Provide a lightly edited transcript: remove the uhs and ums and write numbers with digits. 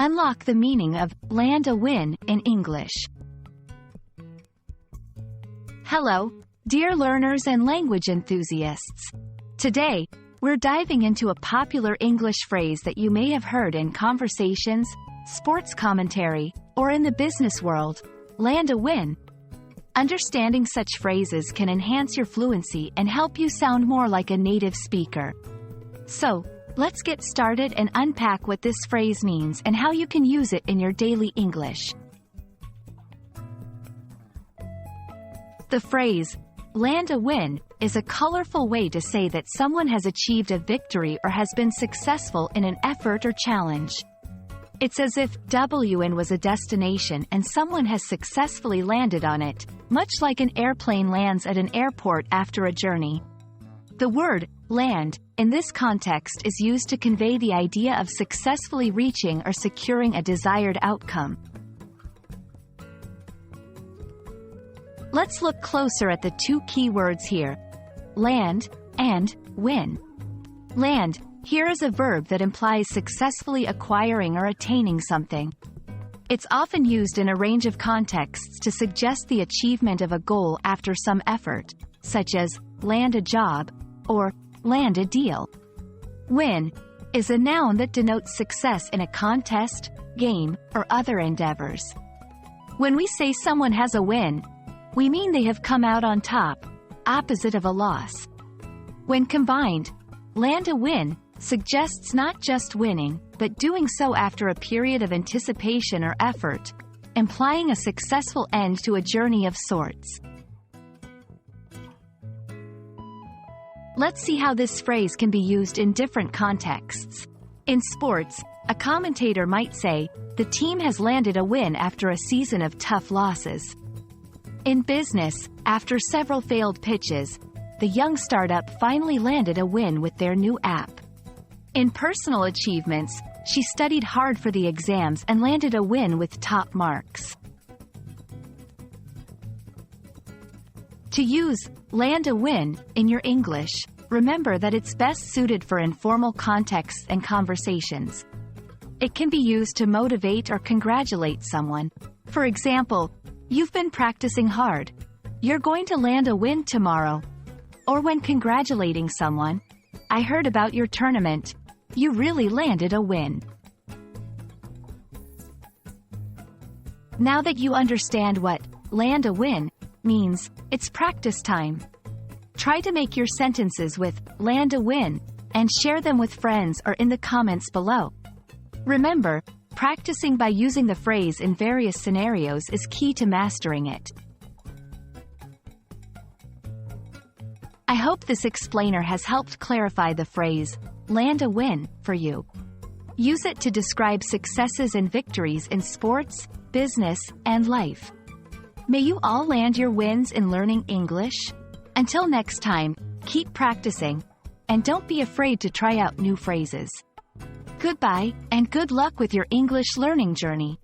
Unlock the meaning of land a win in English. Hello, dear learners and language enthusiasts. Today, we're diving into a popular English phrase that you may have heard in conversations, sports commentary, or in the business world: land a win. Understanding such phrases can enhance your fluency and help you sound more like a native speaker. So, let's get started and unpack what this phrase means and how you can use it in your daily English. The phrase, land a win, is a colorful way to say that someone has achieved a victory or has been successful in an effort or challenge. It's as if WN was a destination and someone has successfully landed on it, much like an airplane lands at an airport after a journey. The word land, in this context, is used to convey the idea of successfully reaching or securing a desired outcome. Let's look closer at the two key words here: land and win. Land here is a verb that implies successfully acquiring or attaining something. It's often used in a range of contexts to suggest the achievement of a goal after some effort, such as land a job or land a deal. Win is a noun that denotes success in a contest, game, or other endeavors. When we say someone has a win, we mean they have come out on top, opposite of a loss. When combined, land a win suggests not just winning, but doing so after a period of anticipation or effort, implying a successful end to a journey of sorts. Let's see how this phrase can be used in different contexts. In sports, a commentator might say, "The team has landed a win after a season of tough losses." In business, after several failed pitches, the young startup finally landed a win with their new app. In personal achievements, she studied hard for the exams and landed a win with top marks. To use land a win in your English, remember that it's best suited for informal contexts and conversations. It can be used to motivate or congratulate someone. For example, "You've been practicing hard. You're going to land a win tomorrow." Or when congratulating someone, "I heard about your tournament. You really landed a win." Now that you understand what land a win means, it's practice time. Try to make your sentences with land a win and share them with friends or in the comments below. Remember, practicing by using the phrase in various scenarios is key to mastering it. I hope this explainer has helped clarify the phrase, land a win, for you. Use it to describe successes and victories in sports, business, and life. May you all land your wins in learning English. Until next time, keep practicing, and don't be afraid to try out new phrases. Goodbye, and good luck with your English learning journey.